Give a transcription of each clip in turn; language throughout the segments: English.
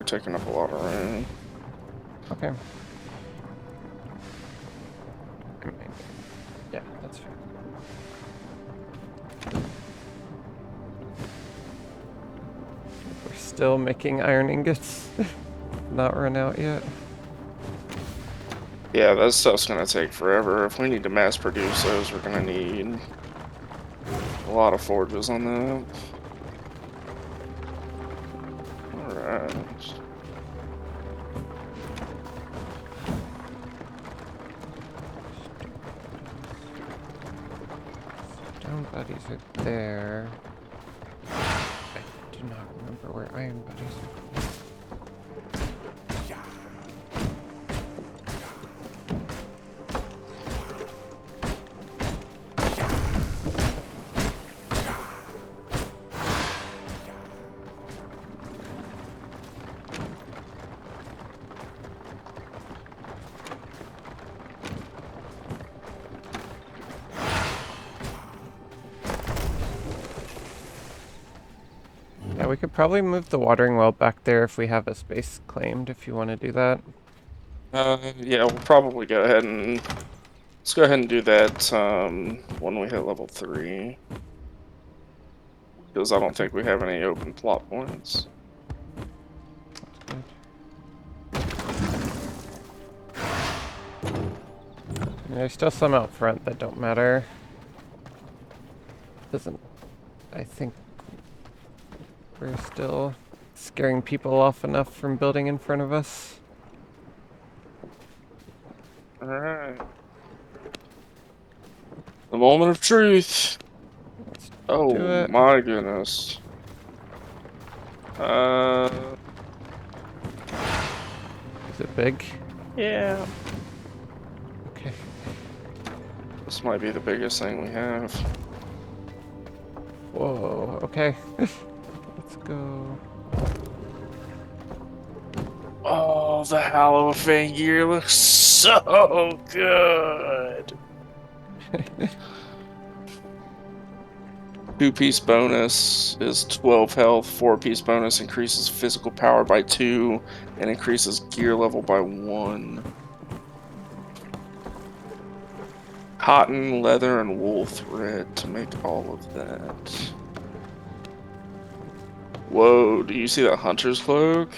taking up a lot of room. Okay. Yeah, that's fair. We're still making iron ingots. Not run out yet. Yeah, that stuff's gonna take forever. If we need to mass produce those, we're gonna need a lot of forges on that. Alright. Stone buddies are there. I do not remember where iron buddies are. Yeah, we could probably move the watering well back there if we have a space claimed, if you want to do that. Yeah, we'll probably go ahead and let's go ahead and do that when we hit level 3. Because I don't think we have any open plot points. Good. There's still some out front that don't matter. Doesn't... I think we're still scaring people off enough from building in front of us. Alright. The moment of truth. Let's Oh do it. my goodness. Is it big? Yeah. Okay. This might be the biggest thing we have. Whoa, okay. Let's go. Oh, the Halloween gear looks so good. 2-piece bonus is 12 health. 4-piece bonus increases physical power by 2 and increases gear level by 1. Cotton, leather, and wool thread to make all of that. Whoa, do you see that hunter's cloak?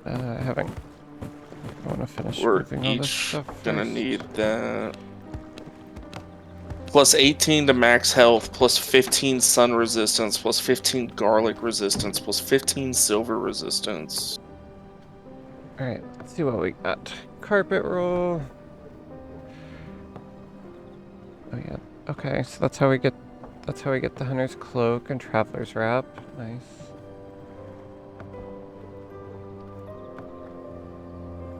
I haven't. I want to finish We're moving all this each stuff gonna first. need that. Plus 18 to max health, plus 15 sun resistance, plus 15 garlic resistance, plus 15 silver resistance. Alright, let's see what we got. Carpet roll. Oh yeah. Okay, so that's how we get the hunter's cloak and traveler's wrap. Nice.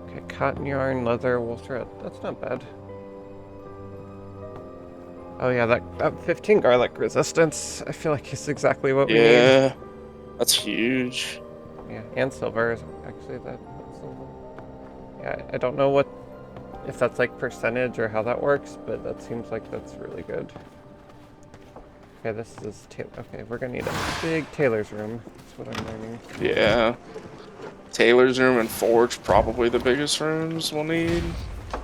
Okay, cotton yarn, leather, wool thread. That's not bad. Oh yeah, that 15 garlic resistance, I feel like is exactly what we need. Yeah, that's huge. Yeah, and silver is actually that silver. Yeah, I don't know if that's like percentage or how that works, but that seems like that's really good. Okay, this is okay, we're gonna need a big tailor's room. That's what I'm learning. Yeah. Tailor's room and forge, probably the biggest rooms we'll need. So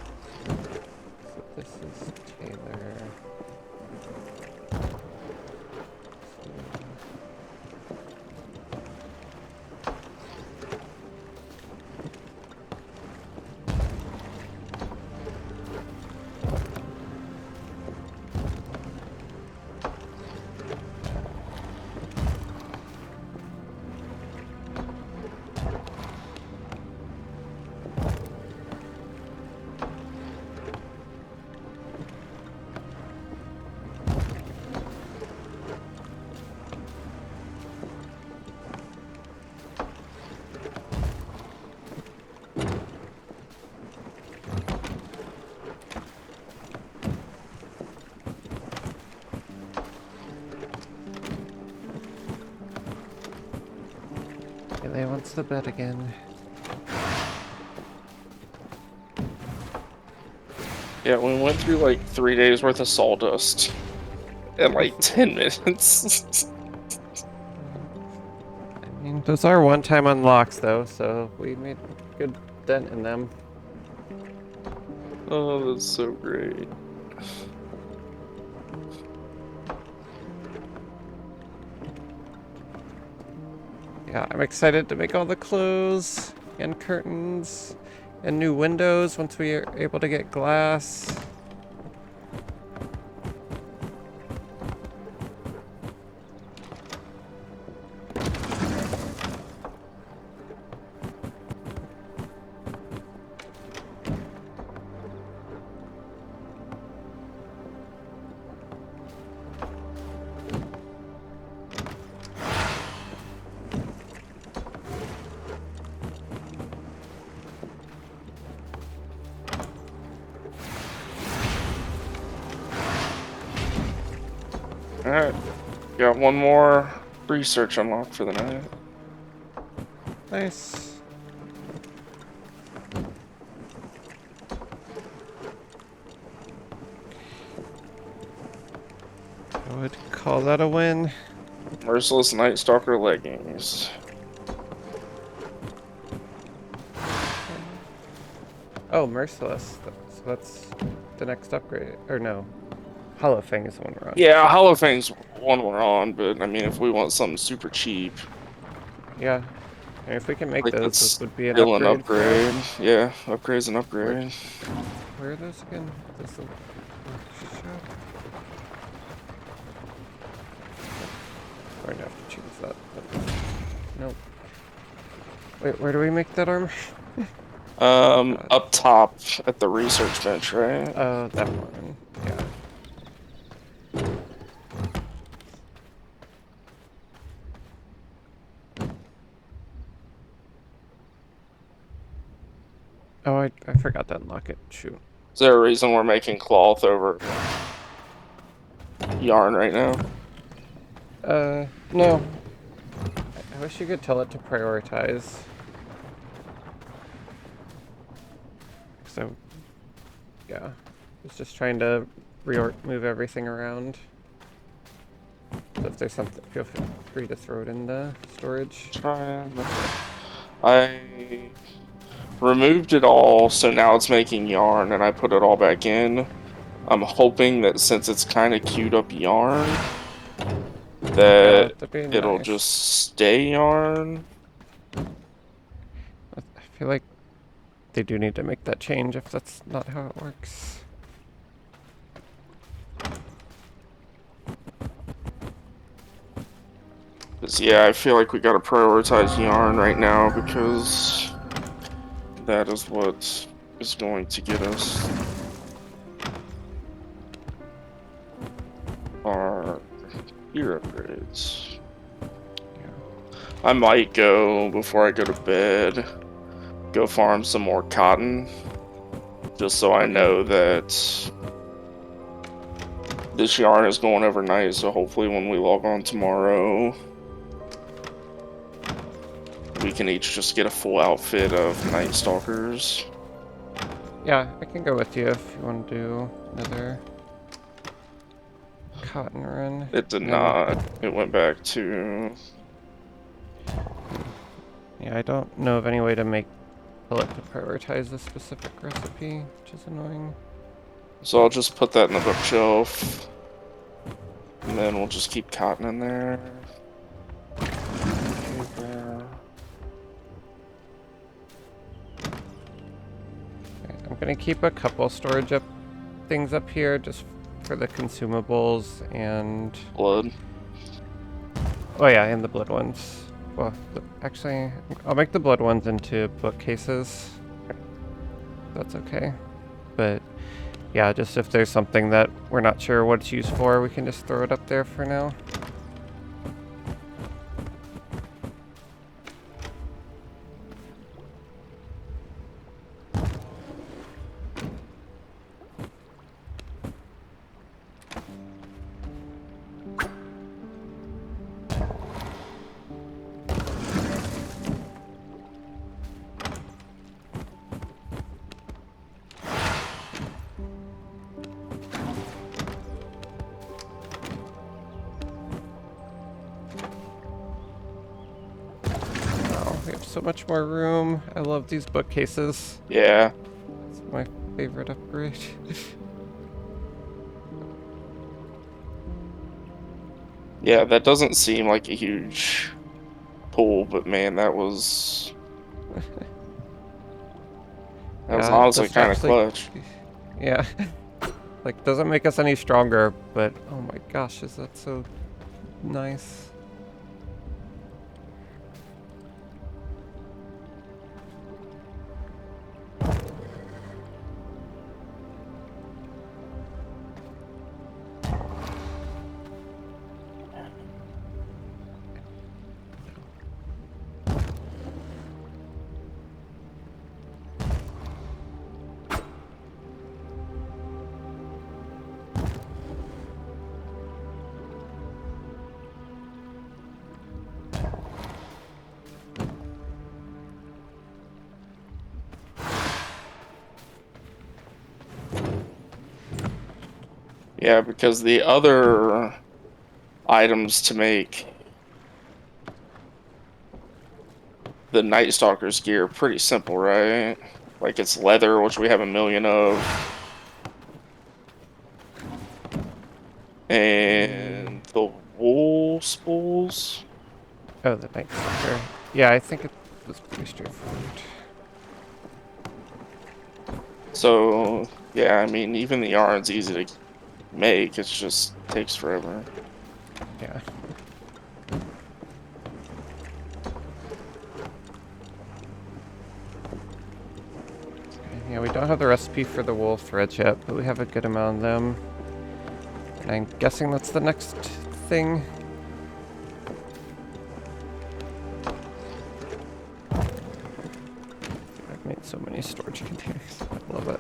this is tailor. They wants the bed again. Yeah, we went through like 3 days worth of sawdust in like 10 minutes. I mean, Those are one-time unlocks, though, so we made a good dent in them. Oh, that's so great. Yeah, I'm excited to make all the clothes and curtains and new windows once we are able to get glass. Alright, got one more research unlocked for the night. Nice. I would call that a win. Merciless Night Stalker leggings. Oh, Merciless. So that's the next upgrade. Or no. Hollow Fang is the one we're on. Yeah, Hollow Fang's one we're on, but I mean, if we want something super cheap, Yeah. And if we can make like those, this that's would be an still an upgrade for upgrade. us. Yeah, upgrade's an Where, upgrade. where are those again? This is the workshop? We're gonna have to choose that. Nope. Wait, where do we make that armor? Up top at the research bench, right? Oh, that one. Yeah. Oh, I forgot to unlock it. Shoot. Is there a reason we're making cloth over yarn right now? No. I wish you could tell it to prioritize. So, yeah. It's just trying to move everything around. So if there's something, feel free to throw it in the storage. I removed it all, so now it's making yarn, and I put it all back in. I'm hoping that since it's kind of queued up yarn, Yeah, that that'd be it'll nice. just stay yarn. I feel like they do need to make that change if that's not how it works. Cause yeah, I feel like we gotta prioritize yarn right now because that is what is going to get us our gear upgrades. Yeah. I might go, before I go to bed, go farm some more cotton, just so I know that this yarn is going overnight, so hopefully when we log on tomorrow, we can each just get a full outfit of Night Stalkers. Yeah, I can go with you if you want to do another cotton run. It did not. It went back to... Yeah, I don't know of any way to pull it to prioritize a specific recipe, which is annoying. So I'll just put that in the bookshelf. And then we'll just keep cotton in there. I'm gonna keep a couple storage things up here just for the consumables and... Blood. Oh yeah, and the blood ones. Well, actually, I'll make the blood ones into bookcases. That's okay. But yeah, just if there's something that we're not sure what it's used for, we can just throw it up there for now. so much more room. I love these bookcases. Yeah. It's my favorite upgrade. Yeah, that doesn't seem like a huge pull, but man, that was Yeah, it honestly doesn't kind of actually... clutch. Yeah. Like, doesn't make us any stronger, but oh my gosh, is that so nice. Yeah, because the other items to make the Night Stalker's gear are pretty simple, right? Like it's leather, which we have a million of, Mm. and the wool spools. Oh, the Night Stalker. Yeah, I think it was pretty straightforward. So yeah, I mean, even the yarn's easy to make. It just takes forever. Yeah. Yeah, we don't have the recipe for the wool threads yet, but we have a good amount of them. And I'm guessing that's the next thing. I've made so many storage containers. I love it.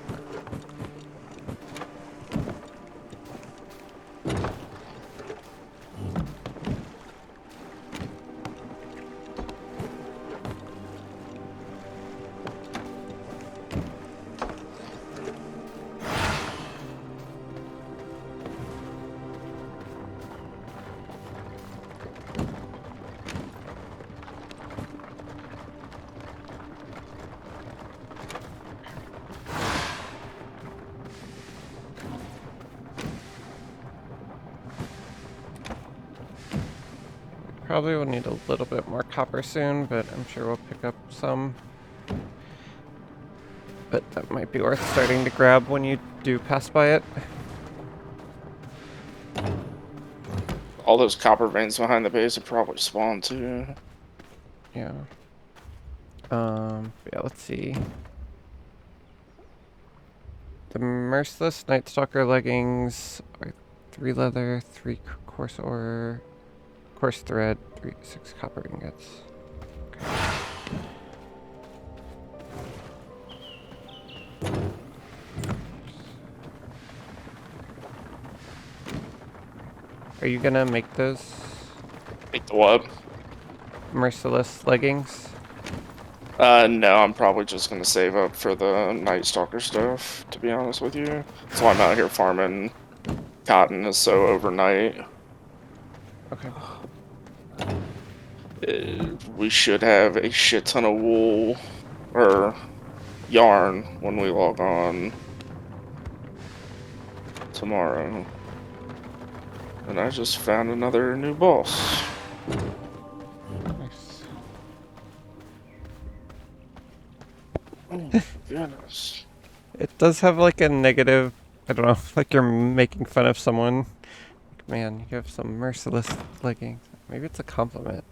Probably will need a little bit more copper soon, but I'm sure we'll pick up some. But that might be worth starting to grab when you do pass by it. All those copper veins behind the base have probably spawned too. Yeah. Yeah, let's see. The Merciless Night Stalker leggings are 3 leather, 3 coarse ore, coarse thread, 6 copper ingots. Okay. Are you gonna make those Make the what? Merciless leggings? No, I'm probably just gonna save up for the Night Stalker stuff, to be honest with you. That's why I'm out here farming cotton is so overnight. Okay. We should have a shit ton of wool or yarn when we log on tomorrow. And I just found another new boss. Nice. Oh, goodness. It does have like a negative, I don't know, like you're making fun of someone. Man, you have some merciless leggings. Maybe it's a compliment.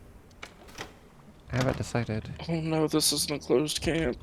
I haven't decided. Oh no, this isn't a closed camp.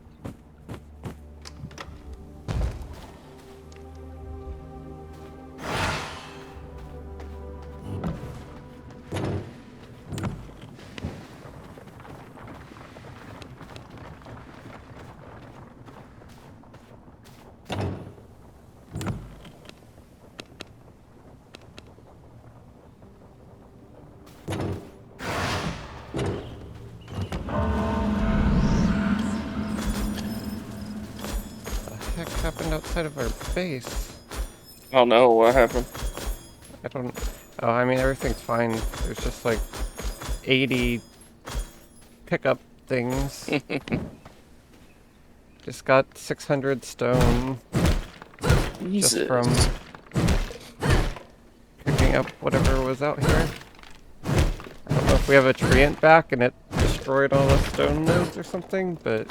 What the heck happened outside of our base? Oh no, what happened? I don't... Oh, I mean, everything's fine. There's just like 80 pickup things. Just got 600 stone just from picking up whatever was out here. I don't know if we have a treant back and it destroyed all the stone nodes or something, but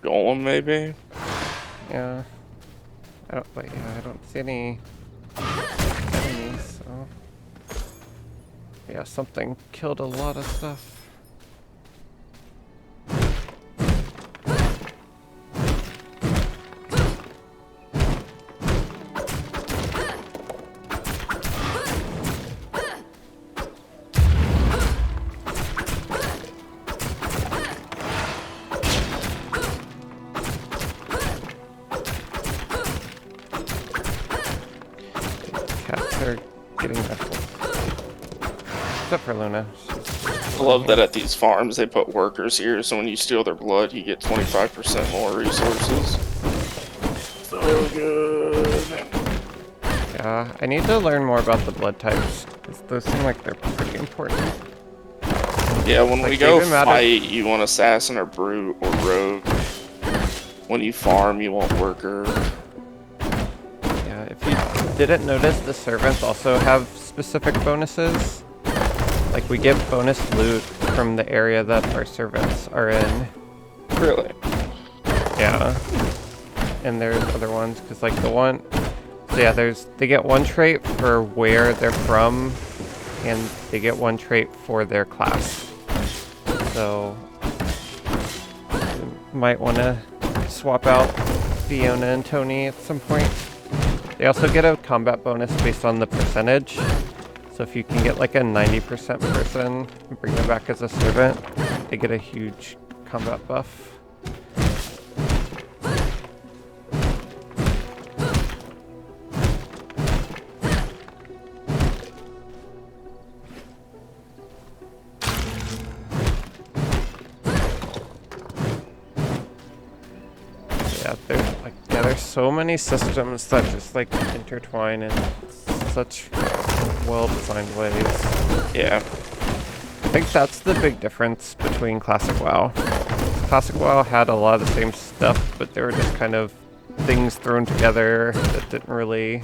Golem, maybe? yeah. But yeah, I don't see any enemies, so yeah, something killed a lot of stuff. Cats are getting restless. Except for Luna. I love that at these farms they put workers here, so when you steal their blood, you get 25% more resources. So good. Yeah, I need to learn more about the blood types, because those seem like they're pretty important. Yeah, when Like, we go they even matter- fight, you want assassin or brute or rogue. When you farm, you want worker. Yeah, if you didn't notice, the servants also have specific bonuses. Like, we get bonus loot from the area that our servants are in. Really? Yeah. And there's other ones, because like the one... So yeah, they get one trait for where they're from, and they get one trait for their class. So, you might want to swap out Fiona and Tony at some point. They also get a combat bonus based on the percentage. So if you can get like a 90% person and bring them back as a servant, they get a huge combat buff. There's so many systems that just like intertwine in such well-designed ways. Yeah. I think that's the big difference between Classic WoW. Classic WoW had a lot of the same stuff, but they were just kind of things thrown together that didn't really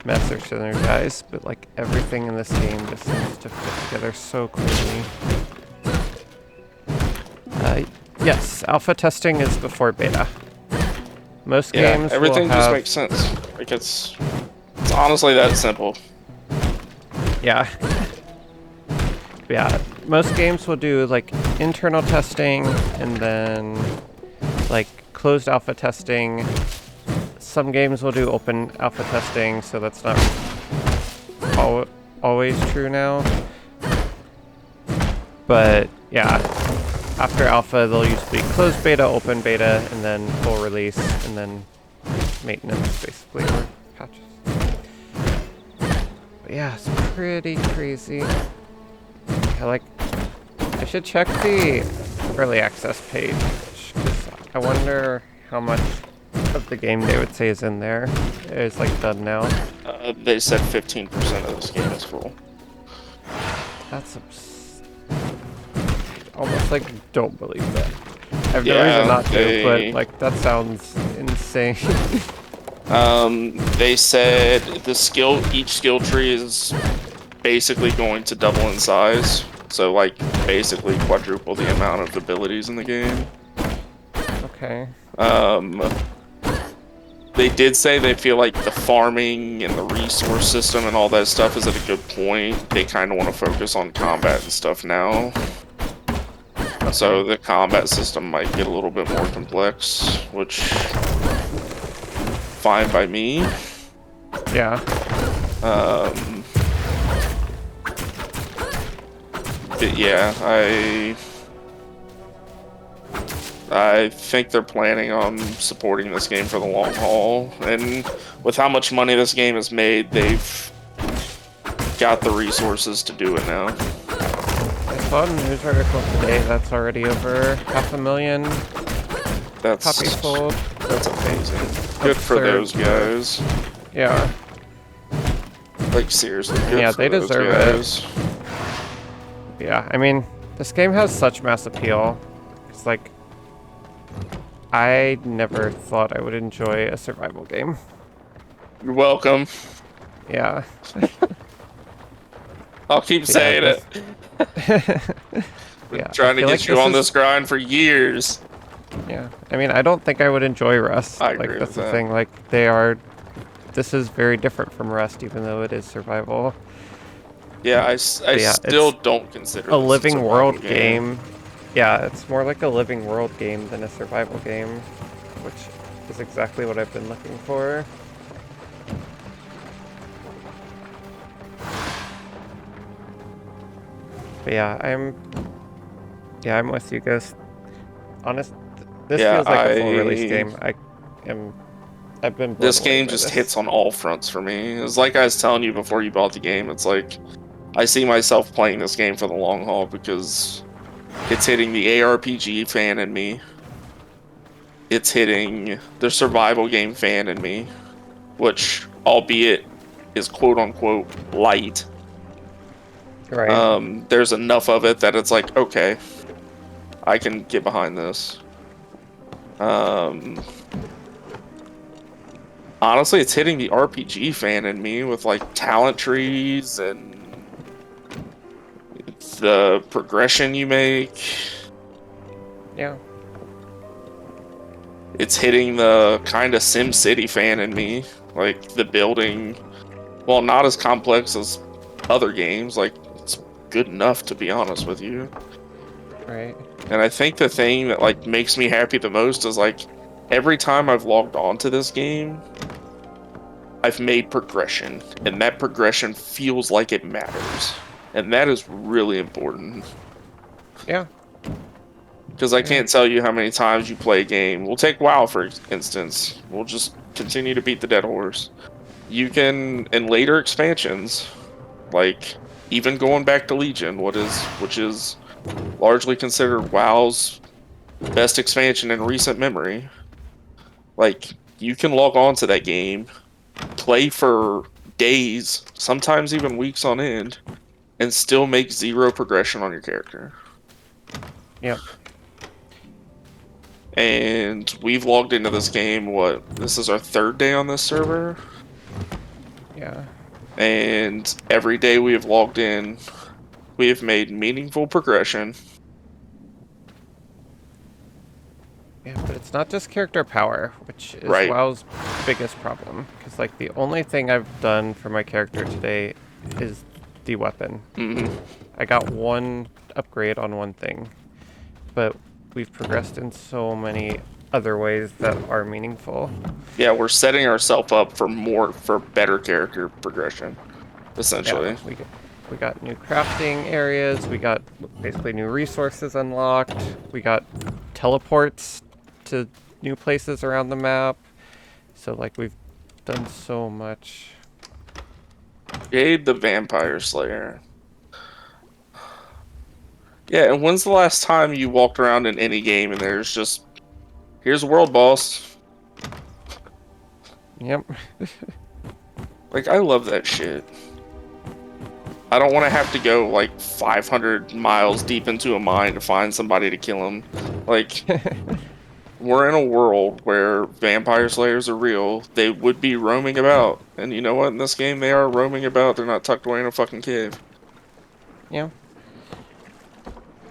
mess or synergize, but like everything in this game just seems to fit together so cleanly. Yes, alpha testing is before beta. Most games everything will have... just makes sense. Like it's honestly that simple. Yeah. Yeah, most games will do like internal testing and then like closed alpha testing. Some games will do open alpha testing, so that's not always true now. But yeah, after alpha they'll usually closed beta, open beta, and then full release, and then maintenance basically, or patches. But yeah, it's pretty crazy. I should check the early access page, because I wonder how much of the game they would say is in there. It's like done now. They said 15% of this game is full. That's almost like don't believe that. I have no reason not to, but like that sounds insane. They said each skill tree is basically going to double in size. So like basically quadruple the amount of abilities in the game. Okay. They did say they feel like the farming and the resource system and all that stuff is at a good point. They kind of want to focus on combat and stuff now. Okay. So the combat system might get a little bit more complex, which fine by me. Yeah. But yeah, I think they're planning on supporting this game for the long haul, and with how much money this game has made, they've got the resources to do it now. I saw a news article today that's already over 500,000 copies sold. That's amazing. Good for those guys. Yeah. Like seriously, good yeah, for they those deserve guys. it. Yeah, I mean, This game has such mass appeal. It's like, I never thought I would enjoy a survival game. You're welcome. Yeah. I'll keep Yeah, saying this... it. Been Yeah, I trying to feel get like you this on is... this grind for years. Yeah, I mean, I don't think I would enjoy Rust. I Like, agree that's with the that. thing. Like, they are... This is very different from Rust, even though it is survival. Yeah, I But yeah, still it's don't consider a this a living survival world game. game. Yeah, it's more like a living world game than a survival game, which is exactly what I've been looking for. But yeah, I'm with you guys. Honest, this Yeah, feels like a full release game. I've been blown this away game by just this. hits on all fronts for me. It's like I was telling you before you bought the game. It's like I see myself playing this game for the long haul because it's hitting the ARPG fan in me. It's hitting the survival game fan in me, which, albeit, is quote unquote light. Right. There's enough of it that it's like, okay, I can get behind this. Honestly, it's hitting the RPG fan in me with like talent trees and the progression you make. Yeah. It's hitting the kind of Sim City fan in me, like the building. Well, not as complex as other games. Like it's good enough, to be honest with you. Right. And I think the thing that like makes me happy the most is like every time I've logged on to this game, I've made progression, and that progression feels like it matters. And that is really important. Yeah. Because I can't tell you how many times you play a game. We'll take WoW, for instance. We'll just continue to beat the dead horse. You can, in later expansions, like even going back to Legion, which is largely considered WoW's best expansion in recent memory. Like, you can log on to that game, play for days, sometimes even weeks on end, and still make zero progression on your character. Yep. And we've logged into this game, this is our third day on this server? Yeah. And every day we have logged in, we have made meaningful progression. Yeah, but it's not just character power, which is Right. WoW's biggest problem. Because, like, the only thing I've done for my character today is the weapon. Mm-hmm. I got one upgrade on one thing, but we've progressed in so many other ways that are meaningful. Yeah, we're setting ourselves up for better character progression, essentially. Yeah, we got new crafting areas, we got basically new resources unlocked, we got teleports to new places around the map. So like we've done so much. Jade the Vampire Slayer. Yeah, and when's the last time you walked around in any game and there's just, here's a world boss? Yep. Like, I love that shit. I don't want to have to go like 500 miles deep into a mine to find somebody to kill him. Like, we're in a world where vampire slayers are real. They would be roaming about. And you know what? In this game, they are roaming about. They're not tucked away in a fucking cave. Yeah.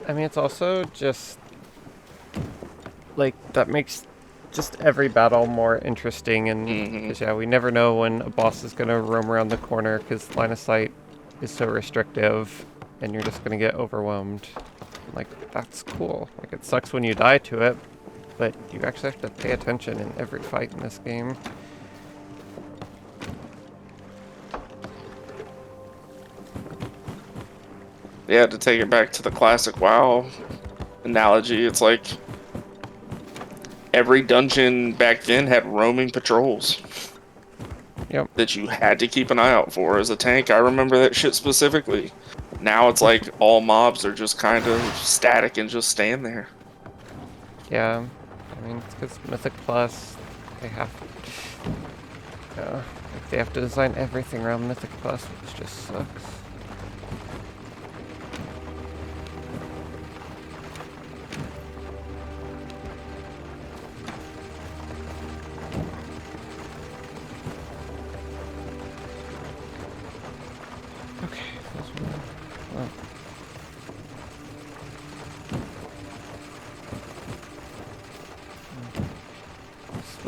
I mean, it's also just like that makes just every battle more interesting, and 'cause, yeah, we never know when a boss is gonna roam around the corner because line of sight is so restrictive, and you're just gonna get overwhelmed. Like, that's cool. Like, it sucks when you die to it, but you actually have to pay attention in every fight in this game. Yeah, to take it back to the classic WoW analogy, it's like every dungeon back then had roaming patrols. Yep. That you had to keep an eye out for. As a tank, I remember that shit specifically. Now it's like all mobs are just kind of static and just stand there. Yeah. I mean, it's because Mythic Plus, they have, like they have to design everything around Mythic Plus, which just sucks.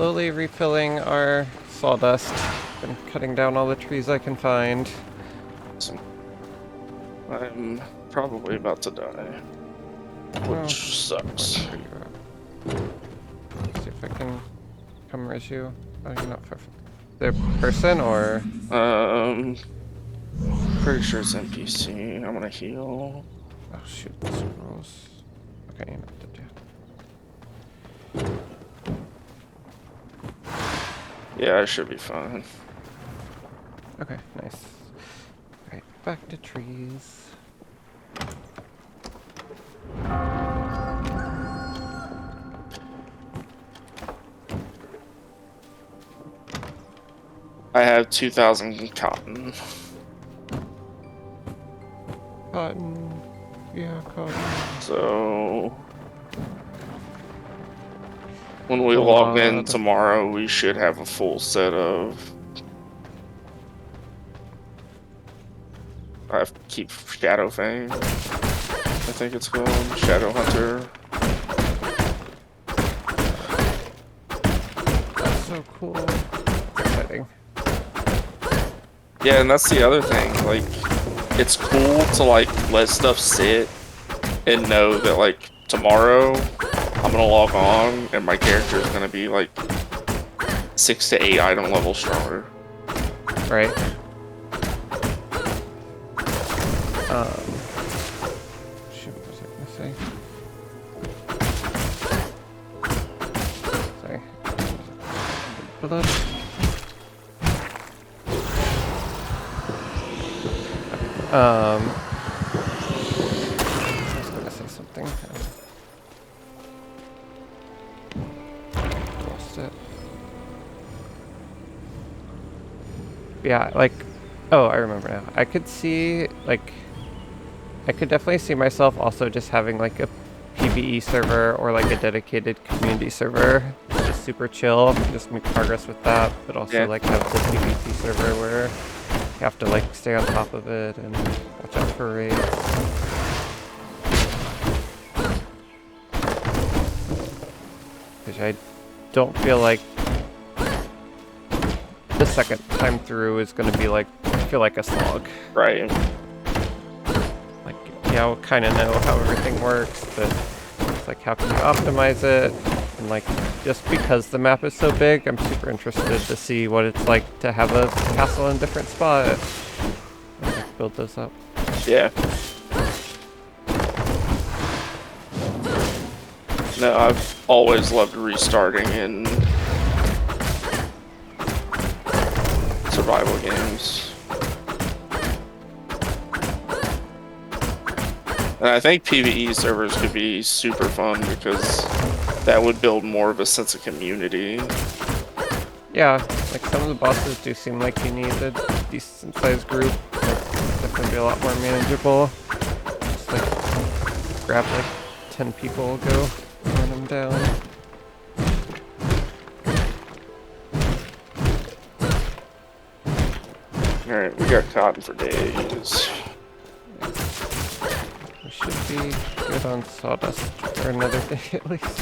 slowly refilling our sawdust. Been cutting down all the trees I can find. I'm probably about to die, which sucks. Where you at? See if I can come res you. Oh, you're not far from the person, or? Pretty sure it's NPC. I'm gonna heal. Oh shoot, scrolls. Okay, you're not dead yet. Yeah, I should be fine. Okay, nice. Alright, back to trees. I have 2,000 cotton. Cotton. Yeah, cotton. So when we log in tomorrow, we should have a full set of. I have to keep Shadow Fang. I think it's called Shadow Hunter. That's so cool. Exciting. Yeah, and that's the other thing. Like, it's cool to like let stuff sit and know that like tomorrow I'm gonna log on and my character is gonna be like 6 to 8 item level stronger. Right. Shoot, what was I gonna say? Sorry. Blood. I was gonna say something. Lost it. Yeah, like, oh, I remember now. I could see, like, I could definitely see myself also just having like a PvE server or like a dedicated community server. Just super chill, just make progress with that, but also like have the PvP server where you have to like stay on top of it and watch out for raids. Which I don't feel like the second time through is going to be like, I feel like a slog. Right. Like, yeah, I'll kind of know how everything works, but it's like, how can you optimize it? And like, just because the map is so big, I'm super interested to see what it's like to have a castle in a different spot. And like, build those up. Yeah. No, I've always loved restarting in survival games. And I think PvE servers could be super fun because that would build more of a sense of community. Yeah, like some of the bosses do seem like you need a decent sized group. That's definitely be a lot more manageable. Just like grab like 10 people, go run them down. Alright, we got cotton for days. We should be good on sawdust for another day at least.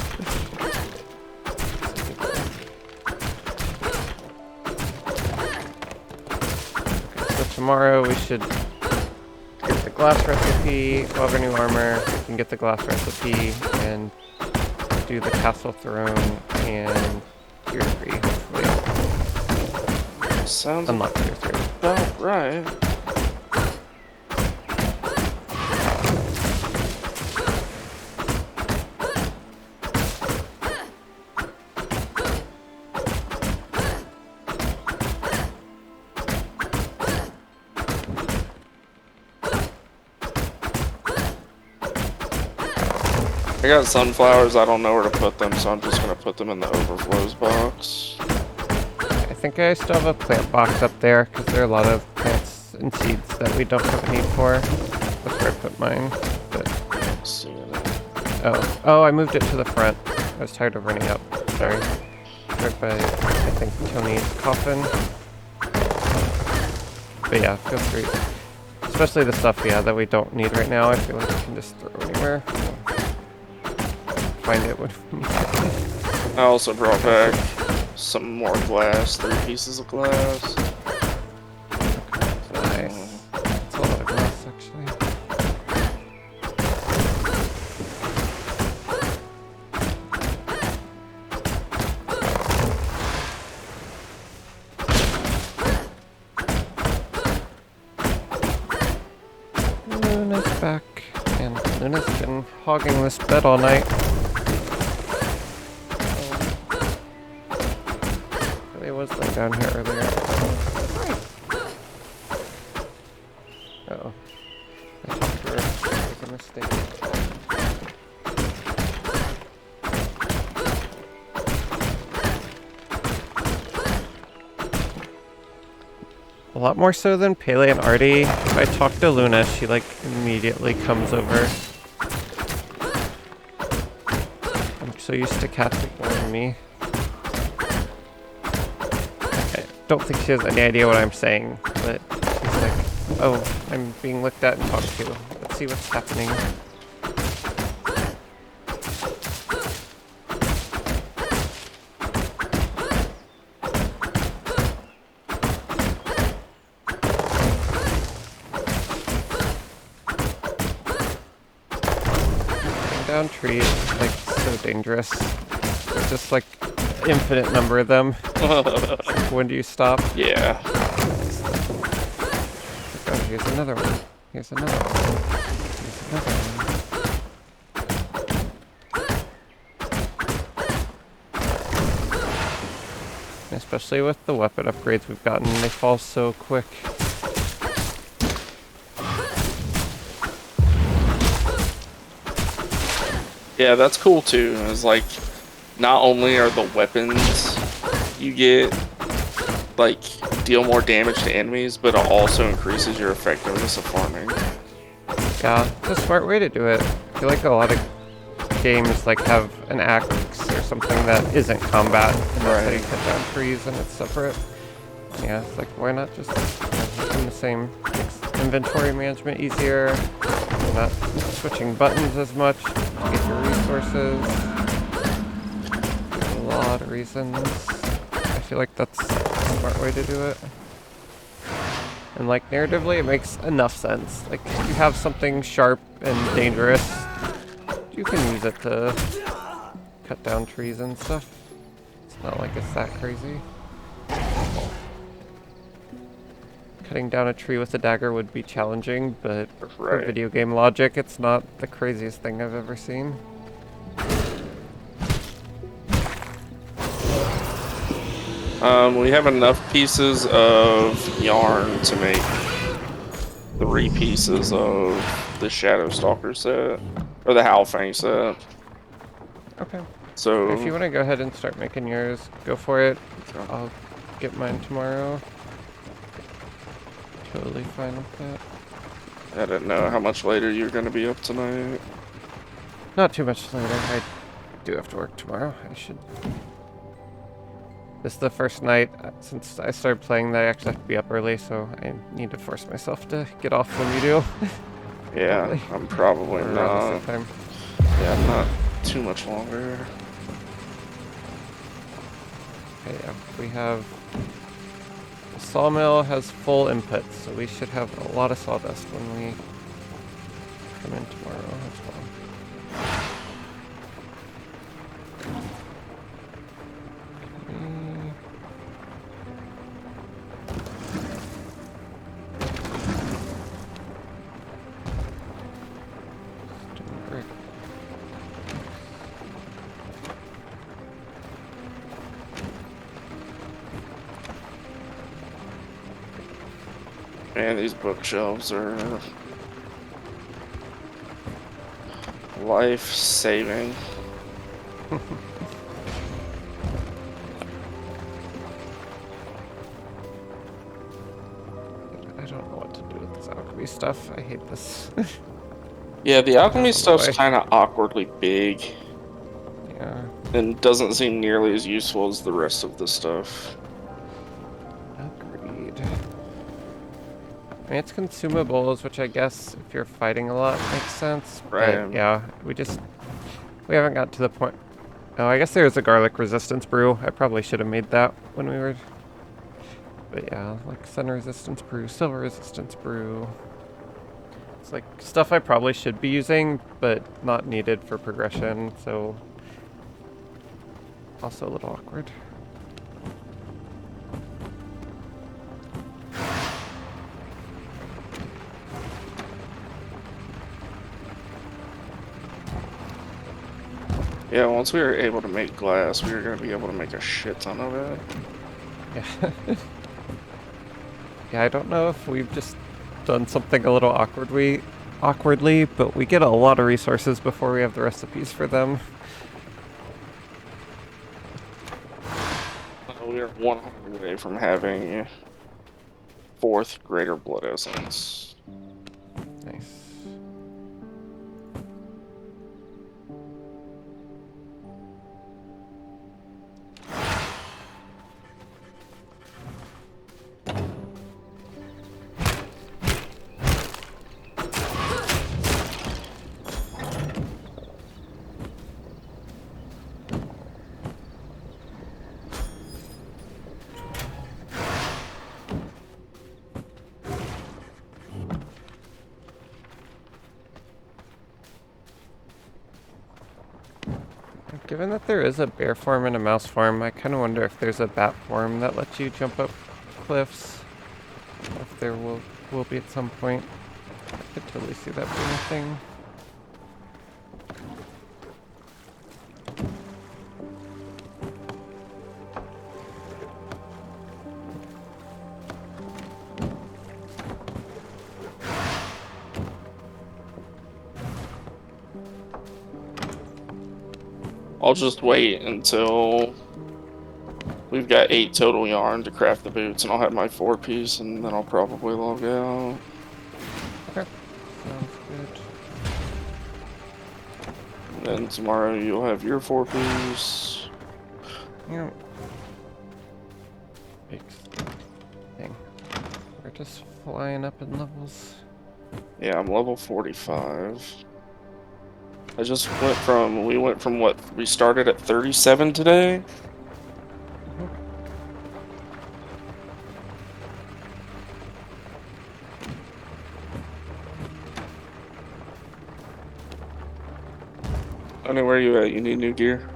Okay, so tomorrow we should get the glass recipe, we'll have our new armor, we can get the glass recipe and do the castle throne and tier 3 hopefully. Sounds Unlock tier 3. about right. I got sunflowers, I don't know where to put them, so I'm just gonna put them in the overflows box. I think I still have a plant box up there because there are a lot of plants and seeds that we don't have a need for. That's where I put mine. But oh, I moved it to the front. I was tired of running up. Sorry. Right by, I think, Tony's coffin. But yeah, feel free. Especially the stuff, yeah, that we don't need right now. I feel like we can just throw anywhere. Find it when we need it. I also brought back some more glass, 3 pieces of glass. Nice. That's a lot of glass, actually. Luna's back, and Luna's been hogging this bed all night. Really was laying down here earlier. Uh-oh. I talked to her. It was a mistake. A lot more so than Pele and Artie. If I talk to Luna, she like immediately comes over. I'm so used to cats ignoring me. I don't think she has any idea what I'm saying, but she's like, oh, I'm being looked at and talked to. Let's see what's happening. Down trees, like, so dangerous. There's just like infinite number of them. Like, when do you stop? Yeah. Oh, here's another one. Here's another one. Here's another one. Especially with the weapon upgrades we've gotten, they fall so quick. Yeah, that's cool too. It's like, not only are the weapons you get, like, deal more damage to enemies, but it also increases your effectiveness of farming. Yeah, it's a smart way to do it. I feel like a lot of games like have an axe or something that isn't combat, and that's how you cut down trees and it's separate. Yeah, it's like, why not just in the same? Makes inventory management easier. You're not switching buttons as much to get your resources. There's a lot of reasons. I feel like that's a smart way to do it. And like narratively, it makes enough sense. Like if you have something sharp and dangerous, you can use it to cut down trees and stuff. It's not like it's that crazy. Cutting down a tree with a dagger would be challenging, but for video game logic, it's not the craziest thing I've ever seen. We have enough pieces of yarn to make 3 pieces of the Shadow Stalker set, or the Howlfang set. Okay. So if you want to go ahead and start making yours, go for it. I'll get mine tomorrow. Totally fine with that. I didn't know how much later you're going to be up tonight. Not too much later. I do have to work tomorrow. I should. This is the first night since I started playing that I actually have to be up early, so I need to force myself to get off when you do. Yeah, I'm probably not. Time. Yeah, I'm not too much longer. Okay, yeah, we have. The sawmill has full inputs, so we should have a lot of sawdust when we come in tomorrow as well. Man, these bookshelves are life-saving. I don't know what to do with this alchemy stuff. I hate this. Yeah, the alchemy stuff's kind of awkwardly big. Yeah. And doesn't seem nearly as useful as the rest of the stuff. Agreed. I mean, it's consumables, which I guess if you're fighting a lot makes sense. Right. But yeah, we haven't got to the point Oh, I guess there's a garlic resistance brew. I probably should have made that when we were... But yeah, like sun resistance brew, silver resistance brew. It's like stuff I probably should be using, but not needed for progression, so... Also a little awkward. Yeah, once we were able to make glass, we were going to be able to make a shit ton of it. Yeah. Yeah, I don't know if we've just done something a little awkwardly, but we get a lot of resources before we have the recipes for them. We are 100 away from having 4th greater blood essence. Nice. Given that there is a bear form and a mouse form, I kind of wonder if there's a bat form that lets you jump up cliffs. If there will be at some point. I could totally see that being a thing. I'll just wait until we've got 8 total yarn to craft the boots, and I'll have my 4-piece, and then I'll probably log out. Okay. Sounds good. And then tomorrow you'll have your 4-piece. Yeah. Big thing. We're just flying up in levels. Yeah, I'm level 45. I just we went from what, we started at 37 today? I know where you at. You need new gear?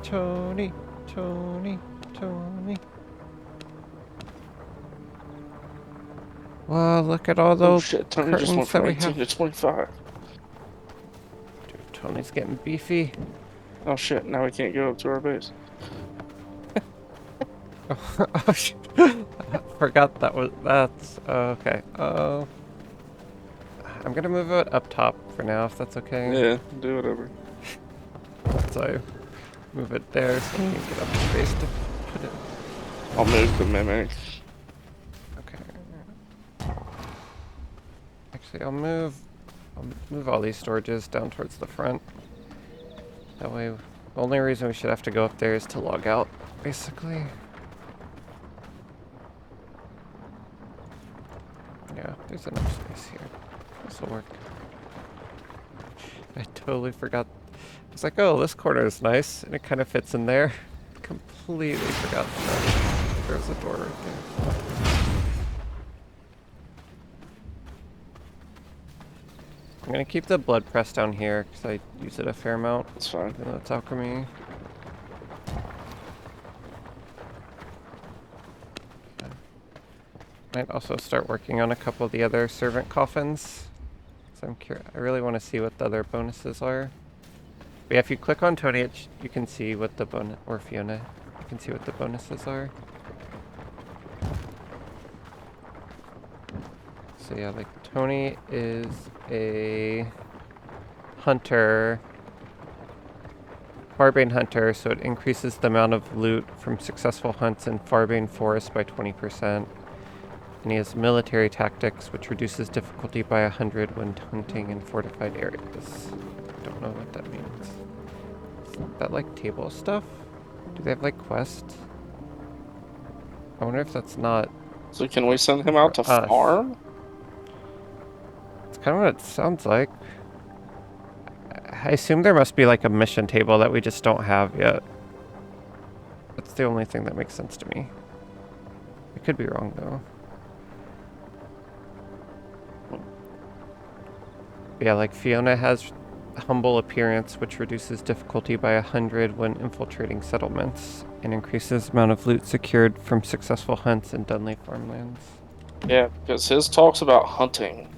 Tony. Wow, look at all those shit, Tony just went curtains that from we 18 have. to 25. Dude, Tony's getting beefy. Oh shit, now we can't go up to our base. Oh shit. I forgot that's okay. Oh. I'm gonna move it up top for now if that's okay. Yeah, do whatever. So I move it there so I can get up space to put it. I'll move the mimic. Okay. Actually, I'll move all these storages down towards the front. That way, the only reason we should have to go up there is to log out, basically. Yeah, there's enough space here. This will work. I totally forgot. I was like, oh, this corner is nice, and it kind of fits in there. Completely forgot that there's a door right there. I'm gonna keep the blood press down here because I use it a fair amount. That's fine. Even though it's alchemy. Might also start working on a couple of the other servant coffins. So I really want to see what the other bonuses are. But yeah, if you click on Tony, you can see what the bonus, or Fiona, you can see what the bonuses are. So yeah, like Tony is a hunter, Farbane hunter, so it increases the amount of loot from successful hunts in Farbane Forest by 20%. And he has military tactics, which reduces difficulty by 100 when hunting in fortified areas. Don't know what that means. Is that like table stuff? Do they have like quests? I wonder if that's not. So can we send him out to farm? It's kind of what it sounds like. I assume there must be like a mission table that we just don't have yet. That's the only thing that makes sense to me. I could be wrong though. Yeah, like Fiona has humble appearance, which reduces difficulty by 100 when infiltrating settlements and increases amount of loot secured from successful hunts in Dunley farmlands. Yeah, because his talks about hunting.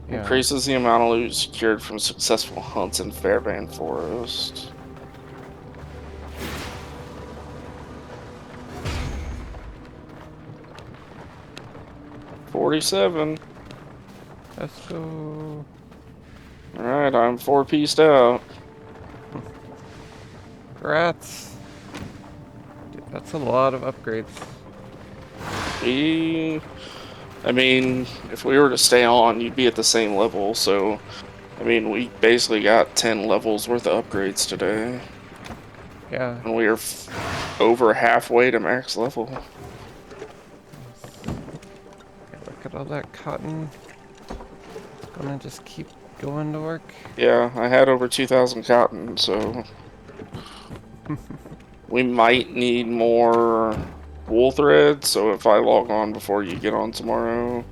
Yeah. Increases the amount of loot secured from successful hunts in Fairbairn Forest. $47. Let's go. Alright, I'm 4-pieced out. Rats. Dude, that's a lot of upgrades. I mean, if we were to stay on, you'd be at the same level, so... I mean, we basically got 10 levels worth of upgrades today. Yeah. And we are over halfway to max level. Look at all that cotton. Gonna just keep going to work. Yeah, I had over 2,000 cotton, so... we might need more wool thread, so if I log on before you get on tomorrow,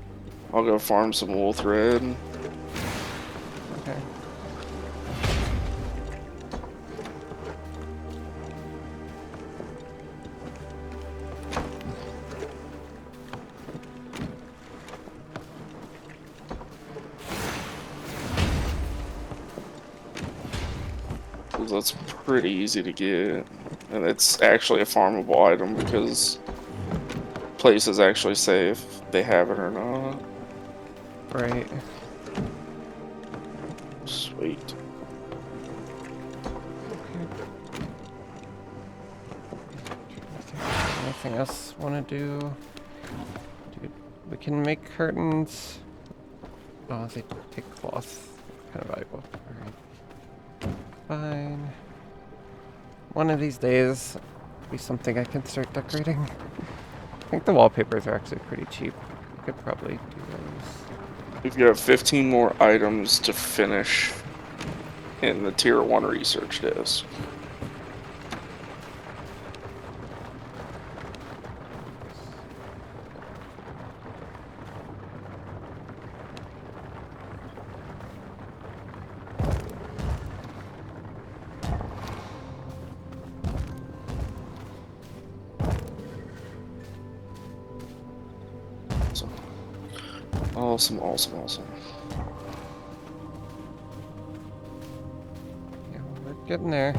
I'll go farm some wool thread. Okay. That's pretty easy to get, and it's actually a farmable item because places actually say if they have it or not. Right. Sweet. Anything else want to do? Dude, we can make curtains. Oh, they take cloth. Kind of valuable. Alright. Fine. One of these days, be something I can start decorating. I think the wallpapers are actually pretty cheap. We could probably do those. We've got 15 more items to finish in the tier 1 research desk. Awesome, awesome, awesome. Yeah, we're getting there.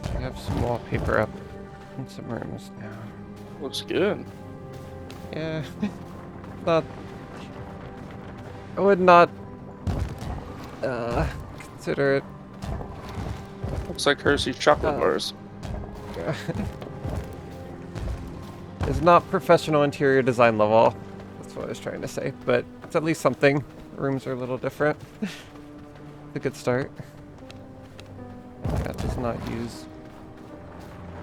I have some wallpaper up in some rooms now. Looks good. Yeah, not. I would not consider it. Looks like Hershey's chocolate bars. It's not professional interior design level. That's what I was trying to say, but it's at least something. Rooms are a little different. It's a good start. That does not use.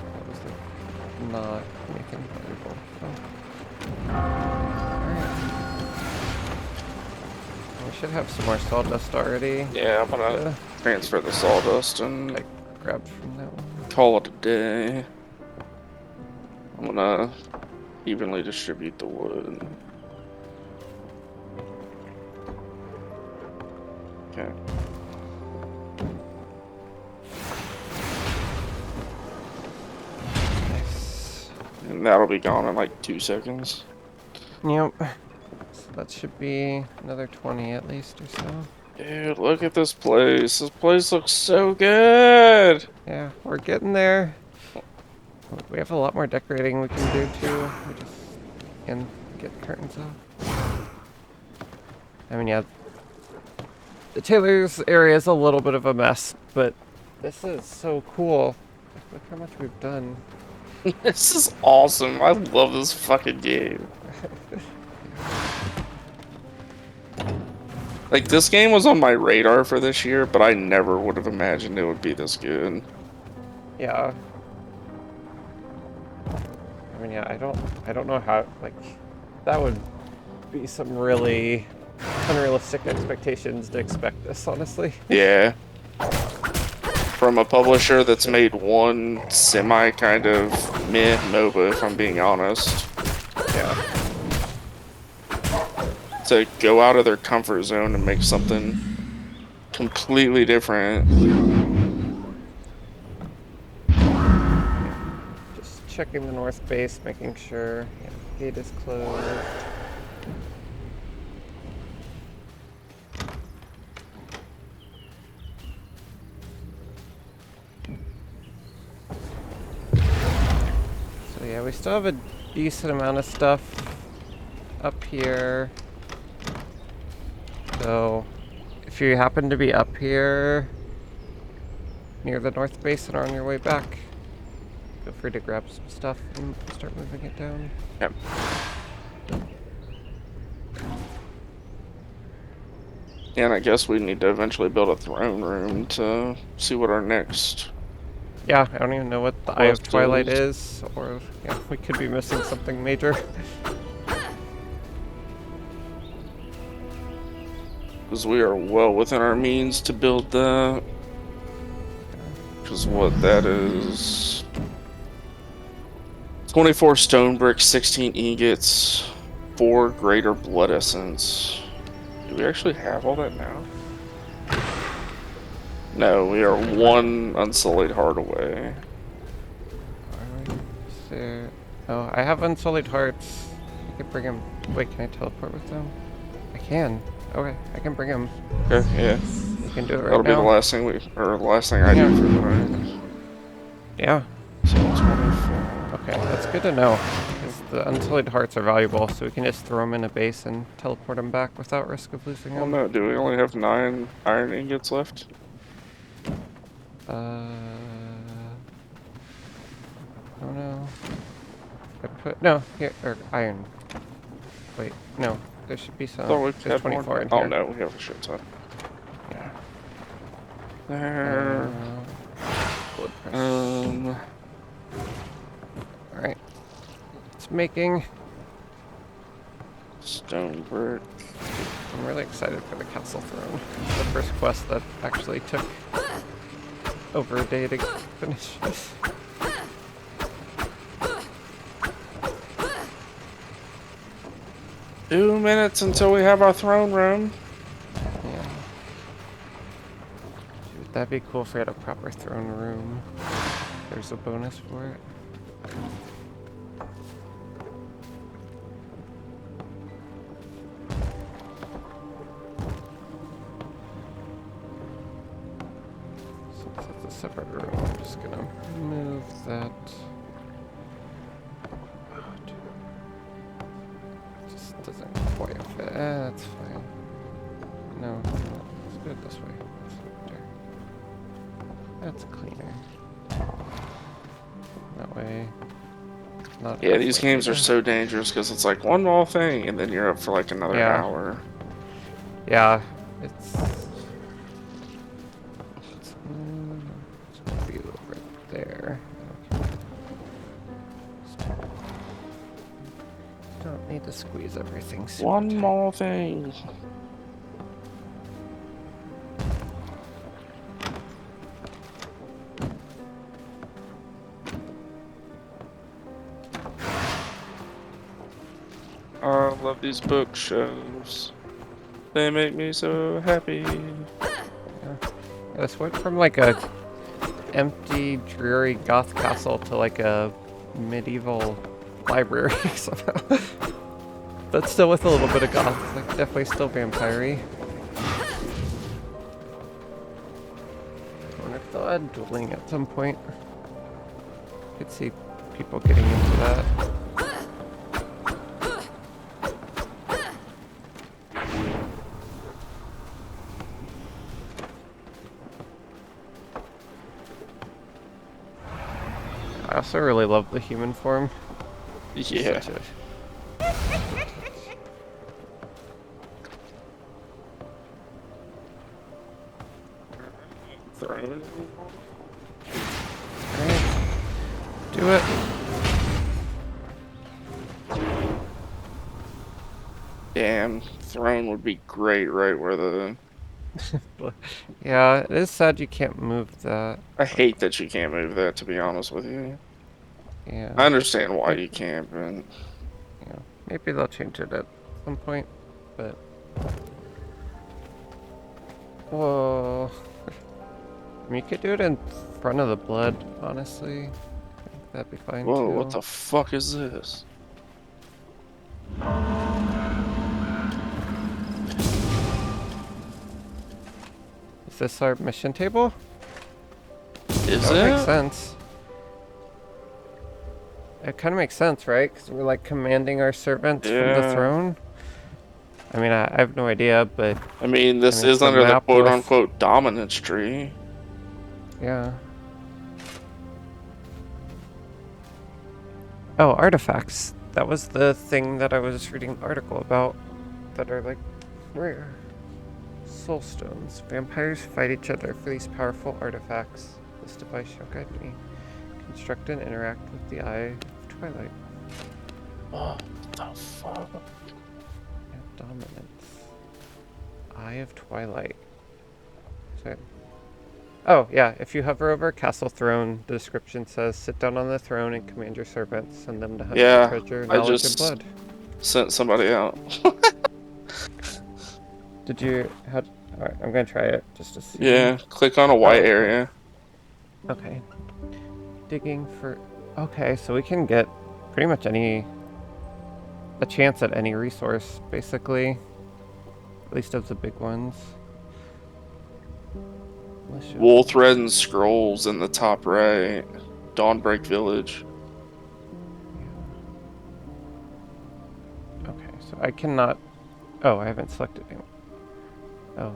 What was it? Not anything valuable. Oh. Alright. We should have some more sawdust already. Yeah, I'm gonna transfer the sawdust and I grabbed from that one. call it a day. I'm gonna evenly distribute the wood. Okay. Nice. And that'll be gone in like 2 seconds. Yep. So that should be another 20 at least or so. Dude, look at this place. This place looks so good. Yeah, we're getting there. We have a lot more decorating we can do too. We just can get curtains up. I mean, yeah, the tailor's area is a little bit of a mess, but this is so cool. Look how much we've done. This is awesome. I love this fucking game. Like, this game was on my radar for this year, but I never would have imagined it would be this good. Yeah. I mean, yeah, I don't know how, like, that would be some really unrealistic expectations to expect this, honestly. Yeah. From a publisher that's made one semi kind of meh MOBA, if I'm being honest. Yeah. To go out of their comfort zone and make something completely different. Just checking the north base, making sure gate is closed. So yeah, we still have a decent amount of stuff up here. So if you happen to be up here near the north base and are on your way back, feel free to grab some stuff and start moving it down. Yep. And I guess we need to eventually build a throne room to see what our next... Yeah, I don't even know what the Eye of Twilight is, or yeah, we could be missing something major. Because we are well within our means to build that. Because what that is... 24 stone bricks, 16 ingots, 4 greater blood essence. Do we actually have all that now? No, we are 1 unsullied heart away. Oh, I have unsullied hearts. I can bring him. Wait, can I teleport with them? I can. Okay, I can bring him. Okay, yeah. You can do it right That'll now. be the last thing I do for tonight. Yeah. So 24. Okay, that's good to know. Because the unsullied hearts are valuable, so we can just throw them in a base and teleport them back without risk of losing them. Oh no, do we only have 9 iron ingots left? Oh no. No, here, or iron. Wait, no, there should be some. Oh, There's 24 in here. Oh no, we have a shit ton. Yeah. There. Alright. It's making. Stone brick. I'm really excited for the castle throne. The first quest that actually took over a day to finish. 2 minutes until we have our throne room. Yeah. Dude, that'd be cool if we had a proper throne room. There's a bonus for it. Since it's a separate room, I'm just gonna move that. Doesn't quite fit. That's fine. No, let's do it this way. There. That's cleaner. That way. Not Yeah, these games are so dangerous because it's like one more thing and then you're up for like another hour. Yeah, it's gonna be over there. Don't need to squeeze everything. One more thing. I love these bookshelves. They make me so happy. Yeah. This went from like a empty, dreary goth castle to like a medieval library somehow. But still with a little bit of goth, like definitely still vampire-y. I wonder if they'll add dueling at some point. Could see people getting into that. I also really love the human form. Yeah. Alright. Do it. Damn, throne would be great right where the... Yeah, it is sad you can't move that. I hate that you can't move that, to be honest with you. Yeah. I understand why Maybe, you can't, but... yeah. Maybe they'll change it at some point, but... Whoa. I mean, you could do it in front of the blood, honestly. I think that'd be fine, Whoa, too. what the fuck is this? Is this our mission table? Is That would make it? sense. It kind of makes sense, right? Because we're like commanding our servants from the Yeah. throne. I mean, I have no idea, but I mean, this it's is a under the map with... quote-unquote dominance tree. Yeah. Oh, artifacts. That was the thing that I was reading an article about that are like rare. Soul stones. Vampires fight each other for these powerful artifacts. This device shall guide me. Construct and interact with the Eye of Twilight. Oh, what the fuck? Yeah, dominance. Eye of Twilight. Sorry. Oh, yeah, if you hover over Castle Throne, the description says, sit down on the throne and command your servants, send them to hunt Yeah, for treasure, I knowledge, and just blood. sent somebody out. Did you... Alright, I'm gonna try it, just to see. Yeah, click on a white area. Okay. Digging for... Okay, so we can get pretty much a chance at any resource, basically. At least of the big ones. Wool thread and scrolls in the top right. Dawnbreak Village. Okay, so I cannot... Oh, I haven't selected anyone. Oh.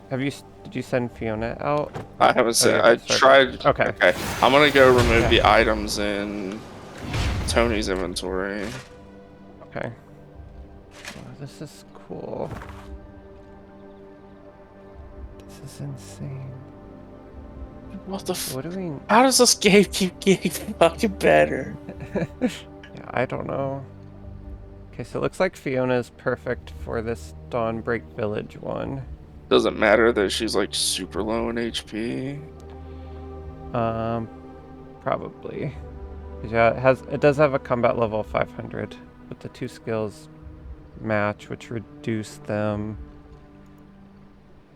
Did you send Fiona out? I haven't sent. I tried. Okay. Okay. I'm gonna go remove the items in Tony's inventory. Okay. Oh, this is cool. This is insane. What the What do we... How does this game keep getting fucking better? Yeah, I don't know. Okay, so it looks like Fiona is perfect for this Dawnbreak Village one. Doesn't matter that she's like super low in HP. Probably. Yeah, it does have a combat level of 500, but the two skills match, which reduce them.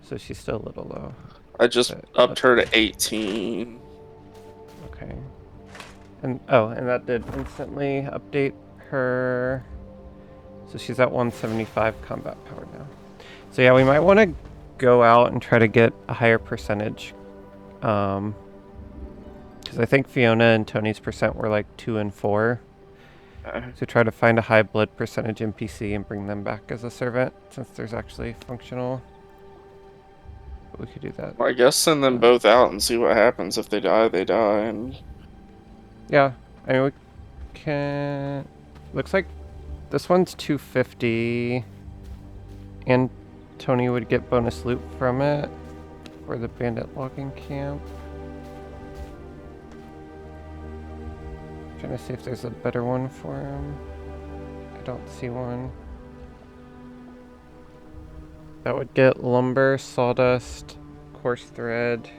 So she's still a little low. I just upped her to 18. Okay. And that did instantly update her. So she's at 175 combat power now. So yeah, we might want to go out and try to get a higher percentage. Because I think Fiona and Tony's percent were like 2 and 4. So try to find a high blood percentage NPC and bring them back as a servant, since there's actually functional. But we could do that. Well, I guess send them both out and see what happens. If they die, they die. And yeah, I mean, we can... Looks like this one's 250, and Tony would get bonus loot from it for the bandit logging camp. Trying to see if there's a better one for him. I don't see one. That would get lumber, sawdust, coarse thread,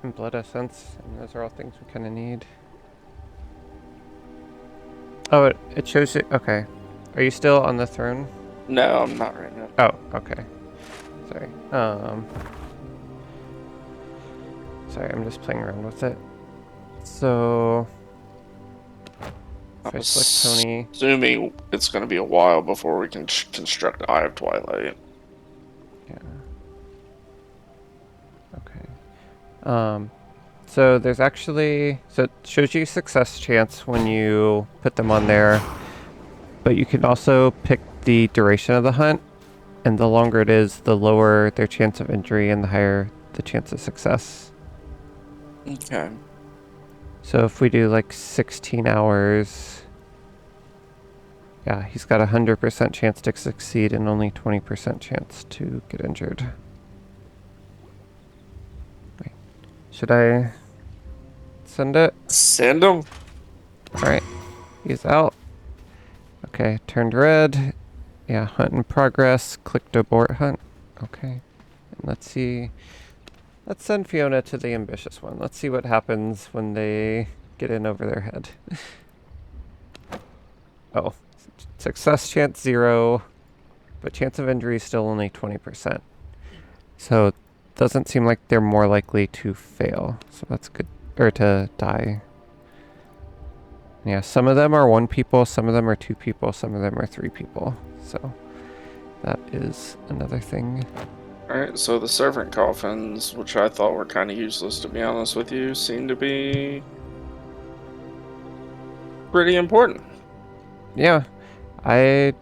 and blood essence, and those are all things we kind of need. Oh, it shows you. Okay. Are you still on the throne? no, I'm not right now. Oh, okay. Sorry. Sorry, I'm just playing around with it. So, if I select Tony. Assuming it's going to be a while before we can construct Eye of Twilight. Yeah. Okay. So there's actually, so it shows you success chance when you put them on there, but you can also pick the duration of the hunt, and the longer it is, the lower their chance of injury and the higher the chance of success. Okay. So if we do like 16 hours, yeah, he's got 100% chance to succeed and only 20% chance to get injured. Wait, should I send it? Send him. Alright, he's out. Okay, turned red. Yeah, hunt in progress. Click to abort hunt. Okay. And let's see. Let's send Fiona to the ambitious one. Let's see what happens when they get in over their head. Oh, success chance 0, but chance of injury is still only 20%. So it doesn't seem like they're more likely to fail. So that's good. Or to die. Yeah, some of them are 1 people, some of them are 2 people, some of them are 3 people. So that is another thing. Alright, so the servant coffins, which I thought were kind of useless to be honest with you, seem to be pretty important. Yeah, and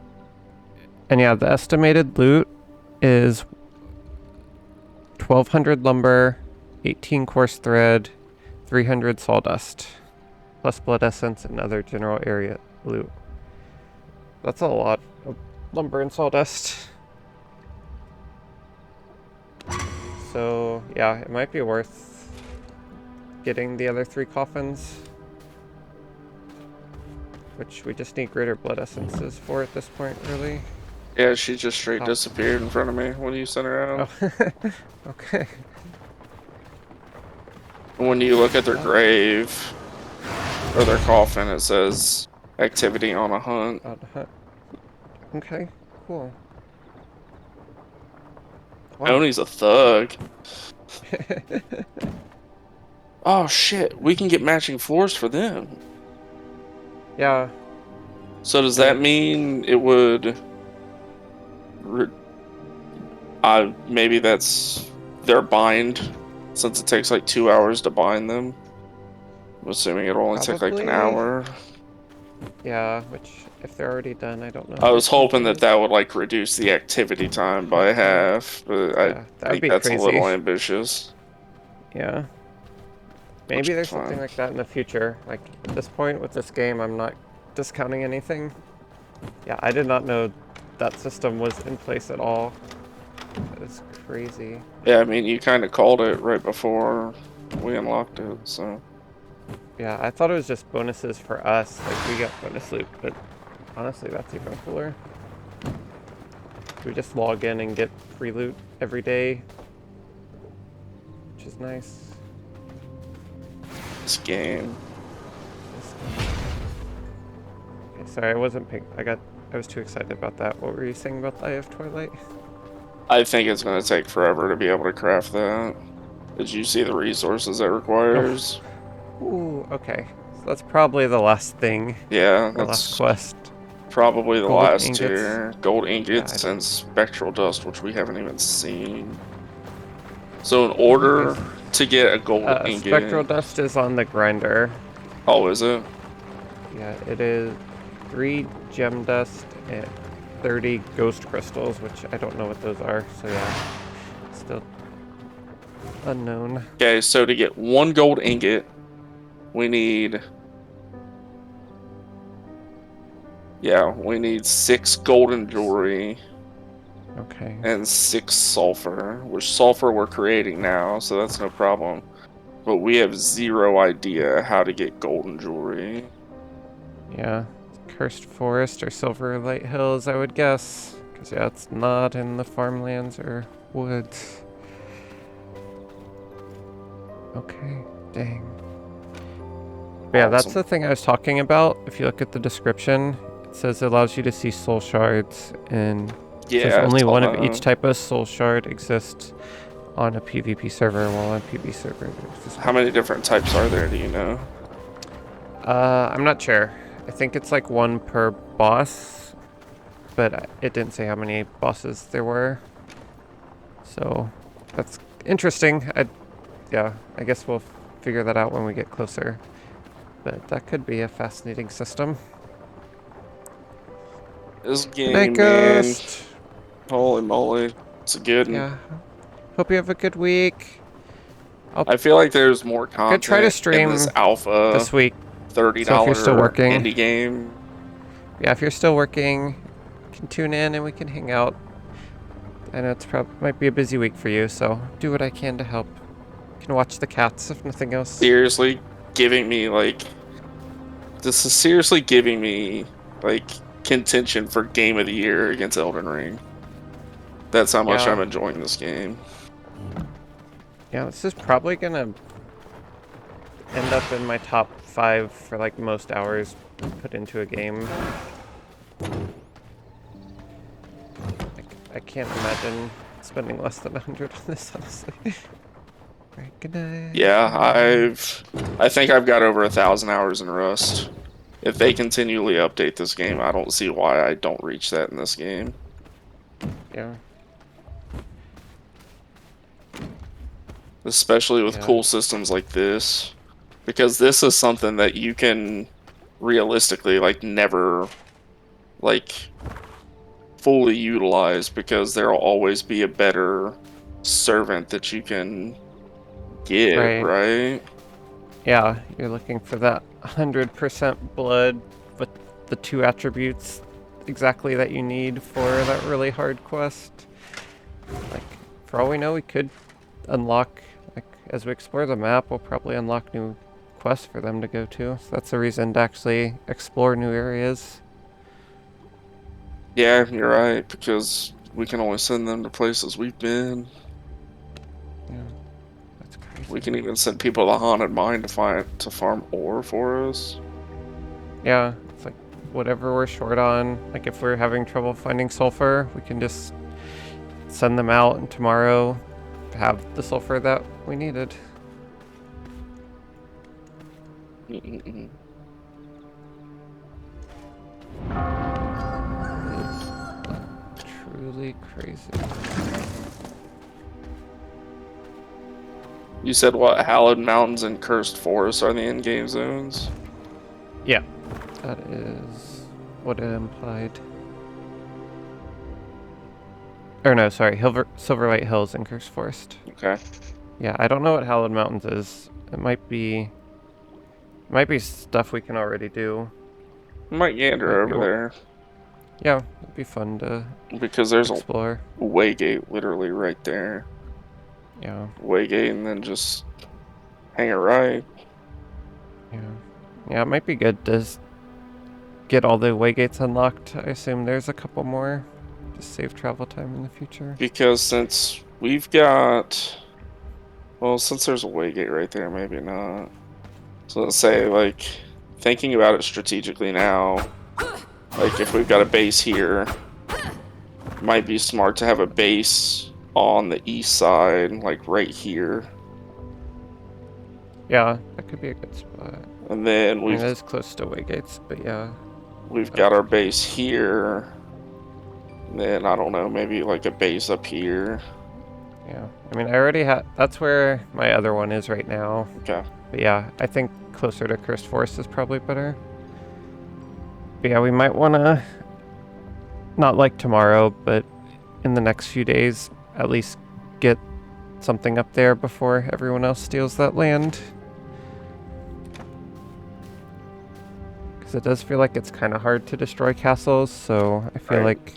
yeah, the estimated loot is 1,200 lumber, 18 coarse thread, 300 sawdust, plus blood essence and other general area loot. That's a lot of lumber and sawdust. So yeah, it might be worth getting the other 3 coffins, which we just need greater blood essences for at this point, really. Yeah, she just straight disappeared in front of me when you sent her out. Oh. Okay. When you look at their grave or their coffin, it says activity on a hunt. Okay, cool. Wow. Tony's a thug. Oh shit, we can get matching floors for them. Yeah. So does that mean it would... maybe that's their bind, since it takes like 2 hours to bind them. I'm assuming it'll only take like an hour. Yeah, which if they're already done, I don't know. I was hoping that would like reduce the activity time by half, but I think that's a little ambitious. Yeah. Maybe there's something like that in the future. Like at this point with this game, I'm not discounting anything. Yeah, I did not know that system was in place at all. That is crazy. Yeah, I mean, you kind of called it right before we unlocked it, so. Yeah, I thought it was just bonuses for us. Like, we got bonus loot, but honestly, that's even cooler. We just log in and get free loot every day, which is nice. This game. Okay, sorry, I wasn't pink. I was too excited about that. What were you saying about the Eye of Twilight? I think it's going to take forever to be able to craft that. Did you see the resources it requires? Oh. Ooh, okay. So that's probably the last thing. Yeah, that's last quest. Probably the gold last ingots. tier. Gold ingots and spectral dust, which we haven't even seen. So in order to get a gold ingot... Spectral dust is on the grinder. Oh, is it? Yeah, it is 3 gem dust and 30 ghost crystals, which I don't know what those are, so yeah, still unknown. Okay, so to get 1 gold ingot, we need... Yeah, we need 6 golden jewelry. Okay. And 6 sulfur, which sulfur we're creating now, so that's no problem. But we have 0 idea how to get golden jewelry. Yeah, Cursed Forest or Silver Light Hills, I would guess. Because, yeah, it's not in the farmlands or woods. Okay, dang. But yeah, that's the thing I was talking about. If you look at the description, it says it allows you to see soul shards, and says only one of each type of soul shard exists on a PvP server, while on PvP server there's... How many different types are there, do you know? I'm not sure. I think it's like 1 per boss, but it didn't say how many bosses there were. So that's interesting. Yeah, I guess we'll figure that out when we get closer. But that could be a fascinating system. This game, man. Holy moly. It's a good one. Yeah. Hope you have a good week. I feel like there's more content try to stream in this alpha this week. $30 so if you're still working, indie game. Yeah, if you're still working, you can tune in and we can hang out. I know it's might be a busy week for you, so do what I can to help. You can watch the cats if nothing else. Seriously giving me like... This is seriously giving me like contention for game of the year against Elden Ring. That's how much Yeah. I'm enjoying this game. Yeah, this is probably gonna end up in my top 5 for like most hours put into a game. I can't imagine spending less than 100 on this, honestly. Right, good night. Yeah, I think I've got over 1,000 hours in Rust. If they continually update this game, I don't see why I don't reach that in this game. Yeah. Especially with cool systems like this. Because this is something that you can realistically, like, never, like, fully utilize, because there'll always be a better servant that you can get, right? Yeah, you're looking for that 100% blood with the 2 attributes exactly that you need for that really hard quest. Like, for all we know, we could unlock, like, as we explore the map, we'll probably unlock new quests for them to go to. So that's a reason to actually explore new areas. Yeah, you're right, because we can only send them to places we've been. Yeah, that's crazy. We can even send people to the Haunted Mine to farm ore for us. Yeah, it's like whatever we're short on. Like if we're having trouble finding sulfur, we can just send them out, and tomorrow have the sulfur that we needed. It's truly crazy. You said what? Hallowed Mountains and Cursed Forests are the in-game zones? Yeah, that is what it implied. Or no, sorry, Silverlight Hills and Cursed Forest. Okay. Yeah, I don't know what Hallowed Mountains is. It might be stuff we can already do. Might gander over there. Yeah, it'd be fun to because there's explore. A waygate literally right there. Yeah. Waygate, and then just hang it right. Yeah. Yeah, it might be good to get all the waygates unlocked. I assume there's a couple more to save travel time in the future. Because since we've got... Well, since there's a waygate right there, maybe not. So let's say, like, thinking about it strategically now, like, if we've got a base here, it might be smart to have a base on the east side, like, right here. Yeah, that could be a good spot. And then I mean, that is close to waygates, but yeah. We've got our base here. And then, I don't know, maybe, like, a base up here. Yeah, I mean, I already have... That's where my other one is right now. Okay. But yeah, I think closer to Cursed Forest is probably better. But yeah, we might want to... Not like tomorrow, but in the next few days, at least get something up there before everyone else steals that land. Because it does feel like it's kind of hard to destroy castles, so I feel like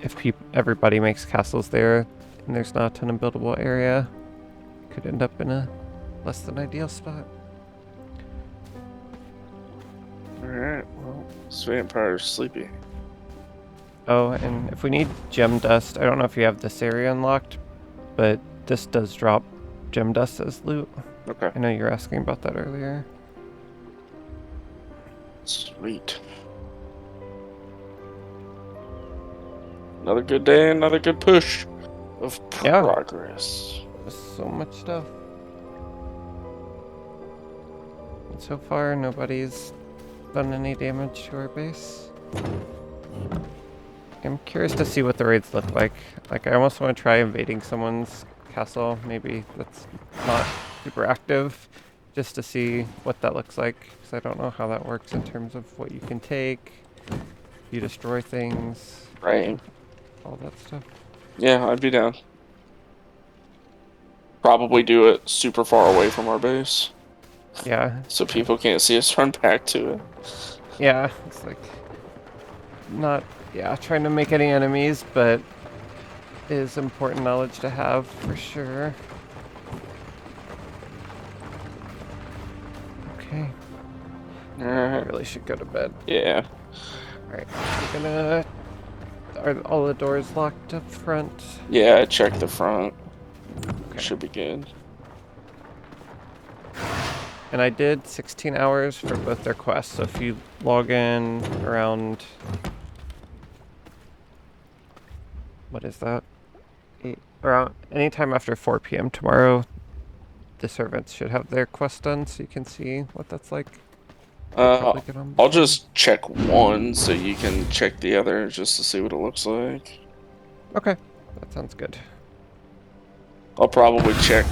if everybody makes castles there and there's not a ton of buildable area, it could end up in a less than ideal spot. Alright, well, this vampire's sleepy. Oh, and if we need gem dust, I don't know if you have this area unlocked, but this does drop gem dust as loot. Okay. I know you were asking about that earlier. Sweet. Another good day, another good push of progress. There's so much stuff. And so far, nobody's done any damage to our base. I'm curious to see what the raids look like. Like, I almost want to try invading someone's castle, maybe that's not super active, just to see what that looks like, because I don't know how that works in terms of what you can take, you destroy things, right? All that stuff. Yeah, I'd be down. Probably do it super far away from our base. Yeah. So people can't see us run back to it. Yeah, it's like not trying to make any enemies, but it is important knowledge to have for sure. Okay. Alright. I really should go to bed. Yeah. Alright, we're gonna... Are all the doors locked up front? Yeah, I checked the front. Okay. Should be good. And I did 16 hours for both their quests, so if you log in around... What is that? Around anytime after 4 p.m. tomorrow, the servants should have their quest done, so you can see what that's like. Probably get on I'll before. just check one so you can check the other just to see what it looks like. Okay, that sounds good. I'll probably check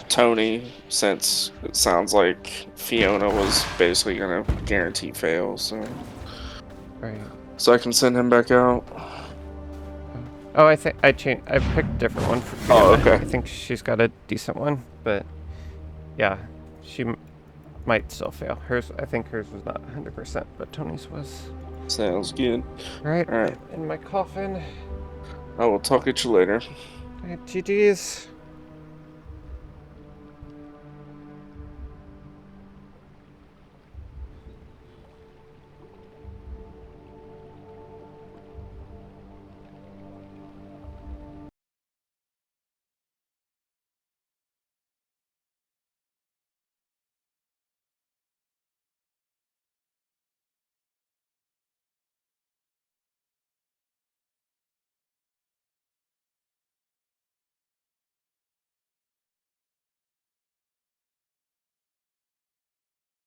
Tony since it sounds like Fiona was basically gonna guarantee fail, so Right. I can send him back out. Oh, I think I changed. I picked a different one for Oh, Fiona. okay. I think she's got a decent one, but yeah, she might still fail. Hers, I think hers was not 100%, but Tony's was. Sounds good. All right. All right. In my coffin. I will talk at you later. All right, GG's.